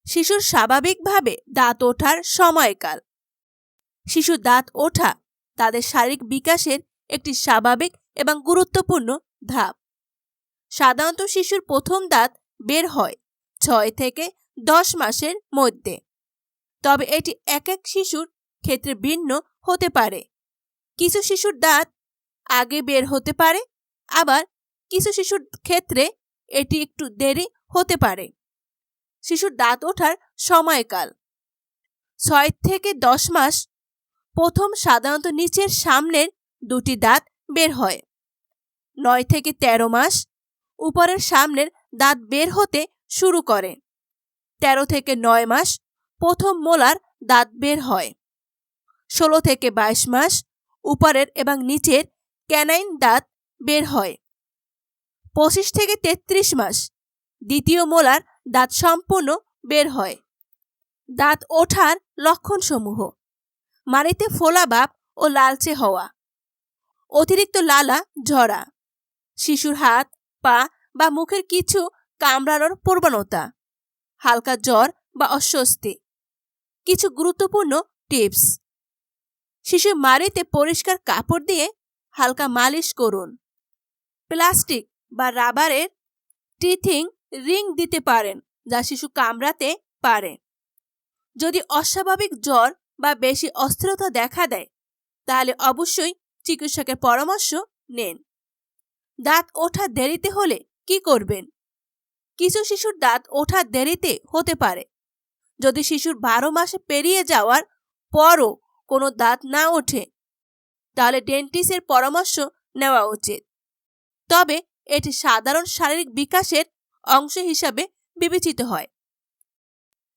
শিশুর স্বাভাবিকভাবে দাঁত ওঠার সময়কাল। শিশুর দাঁত ওঠা তাদের শারীরিক বিকাশের একটি স্বাভাবিক এবং গুরুত্বপূর্ণ ধাপ। সাধারণত শিশুর প্রথম দাঁত বের হয় 6 থেকে 10 মাসের মধ্যে, তবে এটি এক এক শিশুর ক্ষেত্রে ভিন্ন হতে পারে। কিছু শিশুর দাঁত আগে বের হতে পারে, আবার কিছু শিশুর ক্ষেত্রে এটি একটু দেরি হতে পারে। শিশুর দাঁত ওঠার সময়কাল 6 থেকে 10 মাস। প্রথম সাধারণত নিচের সামনের দুটি দাঁত বের হয়। 9 থেকে 13 মাস উপরের সামনের দাঁত বের হতে শুরু করে। 13 থেকে 9 মাস প্রথম মোলার দাঁত বের হয়। 16 থেকে 22 মাস উপরের এবং নিচের ক্যানাইন দাঁত বের হয়। 25 থেকে 33 মাস দ্বিতীয় মোলার দাঁত সম্পূর্ণ বের হয়। দাঁত ওঠার লক্ষণসমূহ: মাড়িতে ফোলা ভাব ও লালচে হওয়া, অতিরিক্ত লালা ঝরা, শিশুর হাত, পা বা মুখের কিছু কামড়ানোর প্রবণতা, হালকা জ্বর বা অস্বস্তি। কিছু গুরুত্বপূর্ণ টিপস: শিশুর মাড়িতে পরিষ্কার কাপড় দিয়ে হালকা মালিশ করুন। প্লাস্টিক বা রাবারের টিথিং রিং দিতে পারেন যা শিশু কামড়াতে পারে। যদি অস্বাভাবিক জ্বর বা বেশি অস্থিরতা দেখা দেয় তাহলে অবশ্যই চিকিৎসকের পরামর্শ নিন। দাঁত ওঠা দেরিতে হলে কি করবেন? কিছু শিশুর দাঁত ওঠা দেরিতে হতে পারে। যদি শিশুর 12 মাসে পেরিয়ে যাওয়ার পরও কোনো দাঁত না ওঠে তাহলে ডেন্টিস্টের পরামর্শ নেওয়া উচিত। তবে এটি সাধারণ শারীরিক বিকাশের অংশ হিসাবে বিবেচিত হয়।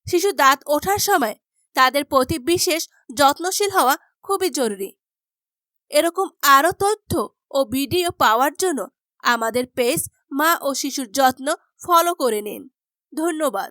শিশু দাঁত ওঠার সময় তাদের প্রতি বিশেষ যত্নশীল হওয়া খুবই জরুরি। এরকম আরও তথ্য ও ভিডিও পাওয়ার জন্য আমাদের পেজ মা ও শিশুর যত্ন ফলো করে নিন। ধন্যবাদ।